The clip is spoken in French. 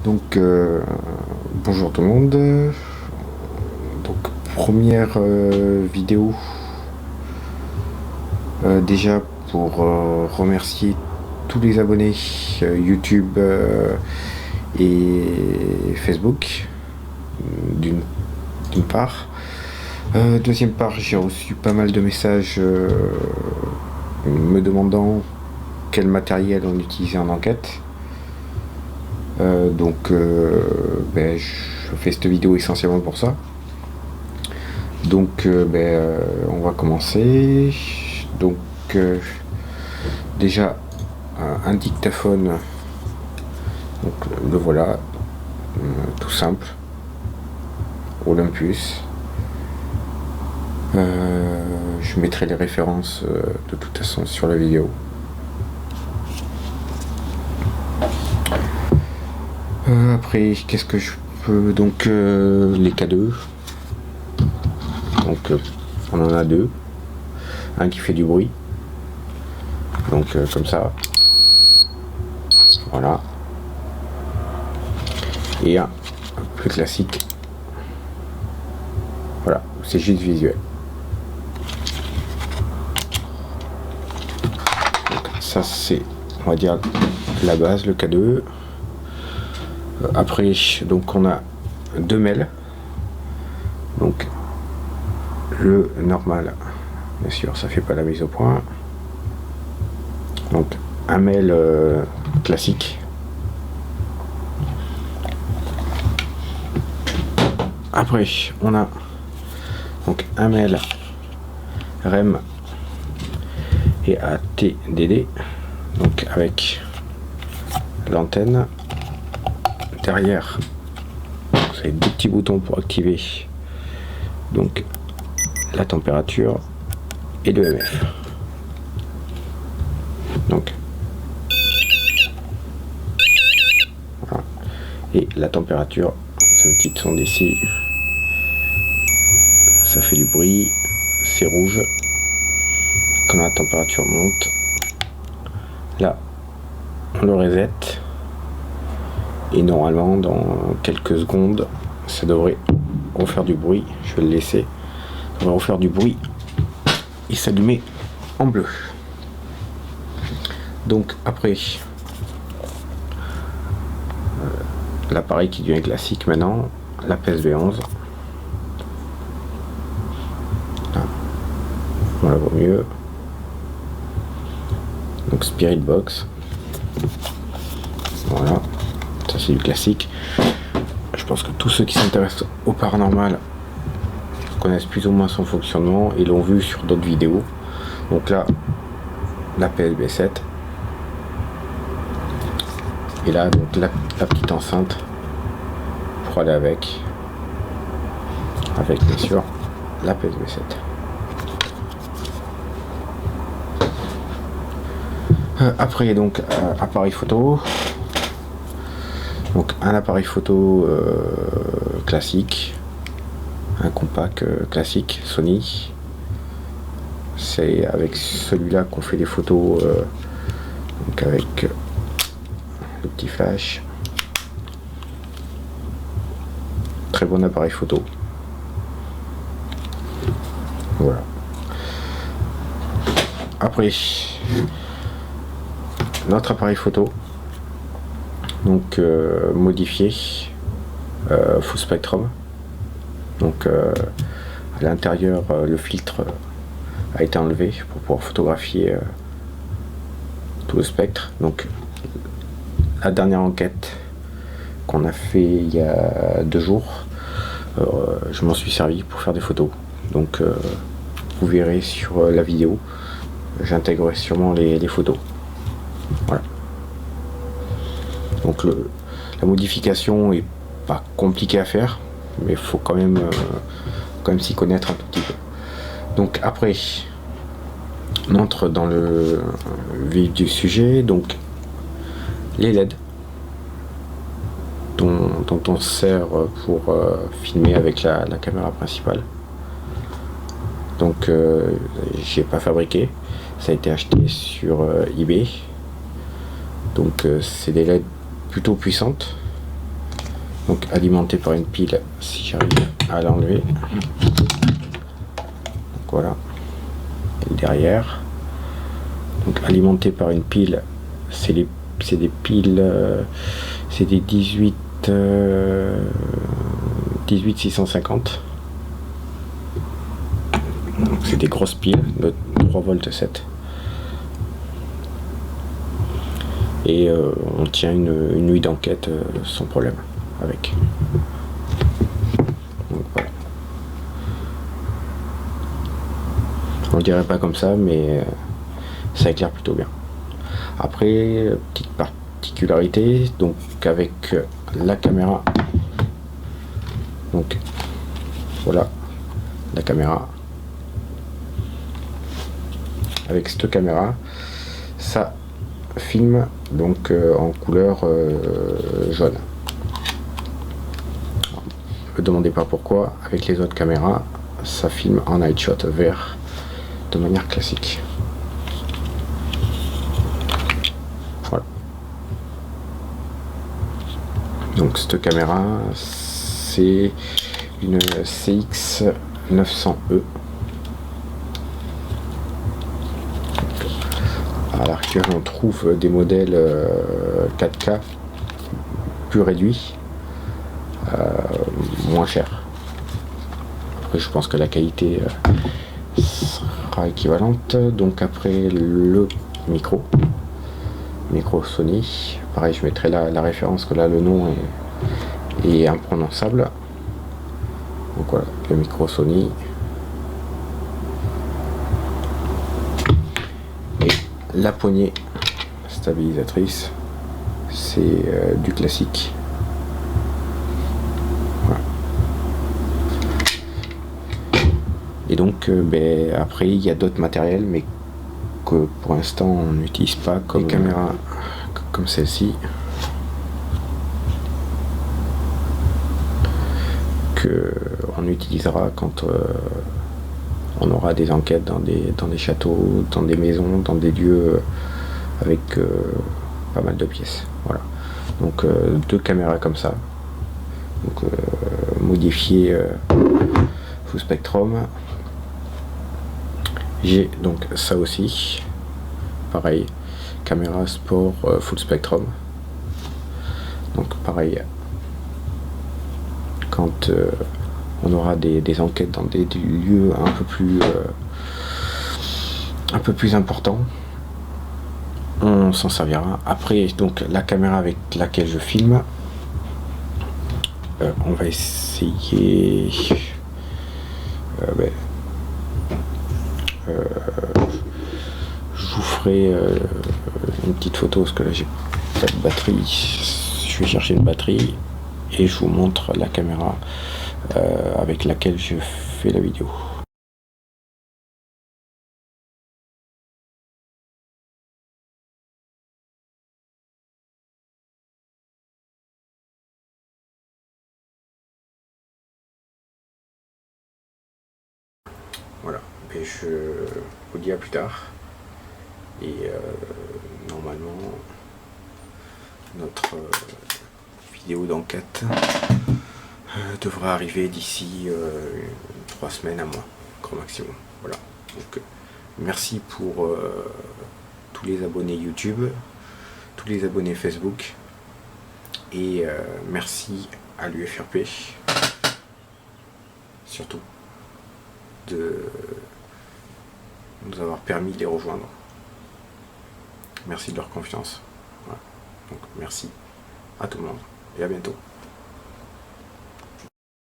Donc bonjour tout le monde. Donc première vidéo déjà pour remercier tous les abonnés YouTube et Facebook d'une part. Deuxième part, j'ai reçu pas mal de messages me demandant quel matériel on utilisait en enquête. Je fais cette vidéo essentiellement pour ça. Donc on va commencer. Donc déjà un dictaphone, donc le voilà, tout simple, Olympus. Je mettrai les références de toute façon sur la vidéo. Après, qu'est-ce que je peux... Donc, les K2. Donc, on en a deux. Un qui fait du bruit. Donc, comme ça. Voilà. Et un plus classique. Voilà, c'est juste visuel. Donc, ça, c'est, on va dire, la base, le K2. Après, donc on a deux mails. Donc le normal, bien sûr, ça fait pas la mise au point. Donc un mail classique. Après, on a donc un mail REM et ATDD, donc avec l'antenne. Derrière, vous avez deux petits boutons pour activer donc la température et le MF. Donc voilà. Et la température, c'est une petite sonde ici. Ça fait du bruit, c'est rouge. Quand la température monte, là, on le reset. Et normalement, dans quelques secondes, ça devrait refaire du bruit. Je vais le laisser. Ça devrait refaire du bruit et s'allumer en bleu. Donc après, l'appareil qui devient classique maintenant, la PSV11. Là, on la voit mieux. Donc Spirit Box. Voilà. Ça c'est du classique. Je pense que tous ceux qui s'intéressent au paranormal connaissent plus ou moins son fonctionnement et l'ont vu sur d'autres vidéos. Donc là, la PSB7. Et là, donc la petite enceinte pour aller avec bien sûr la PSB7. Après donc appareil photo. Donc un appareil photo classique, un compact classique Sony. C'est avec celui-là qu'on fait des photos, donc avec le petit flash. Très bon appareil photo. Voilà. Après, notre appareil photo. Donc modifié, full spectrum. Donc à l'intérieur, le filtre a été enlevé pour pouvoir photographier tout le spectre. Donc la dernière enquête qu'on a fait il y a 2 jours, je m'en suis servi pour faire des photos. Donc vous verrez sur la vidéo, j'intégrerai sûrement les photos. Voilà. Donc la modification est pas compliquée à faire, mais il faut quand même s'y connaître un tout petit peu. Donc après, on entre dans le vif du sujet. Donc les LED dont on sert pour filmer avec la caméra principale. Donc j'ai pas fabriqué, ça a été acheté sur eBay. Donc c'est des LED plutôt puissantes, Donc alimenté par une pile, si j'arrive à l'enlever. Donc voilà. Et derrière. Donc alimenté par une pile, c'est des piles, c'est des 18 650. Donc c'est des grosses piles de 3 volts 7. Et on tient une nuit d'enquête sans problème avec. Donc, voilà. On le dirait pas comme ça, mais ça éclaire plutôt bien. Après, petite particularité, donc avec la caméra, donc voilà la caméra. Avec cette caméra, ça filme donc en couleur jaune. Ne me demandez pas pourquoi. Avec les autres caméras, ça filme en night shot vert de manière classique. Voilà. Donc cette caméra, c'est une CX 900E. À l'arrière, on trouve des modèles 4K plus réduits, moins chers. Après, je pense que la qualité sera équivalente. Donc après, le micro Sony. Pareil, je mettrai la référence, que là le nom est imprononçable. Donc voilà, le micro Sony. La poignée stabilisatrice, c'est du classique. Voilà. Et donc après il y a d'autres matériels, mais que pour l'instant on n'utilise pas, comme les caméras comme celle-ci, que on utilisera quand on aura des enquêtes dans des châteaux, dans des maisons, dans des lieux avec pas mal de pièces. Voilà. Donc 2 caméras comme ça. Donc modifiées full spectrum. J'ai donc ça aussi. Pareil. Caméra sport full spectrum. Donc pareil. Quand on aura des enquêtes dans des lieux un peu plus importants, on s'en servira. Après, donc la caméra avec laquelle je filme, on va essayer. Je vous ferai une petite photo, parce que là j'ai pas de batterie. Je vais chercher une batterie et je vous montre la caméra avec laquelle je fais la vidéo. Voilà, et je vous dis à plus tard. Et normalement, notre vidéo d'enquête devrait arriver d'ici 3 semaines à mois, grand maximum. Voilà. Donc merci pour tous les abonnés YouTube, tous les abonnés Facebook, et merci à l'UFRP surtout de nous avoir permis de les rejoindre. Merci de leur confiance. Voilà. Donc merci à tout le monde et à bientôt.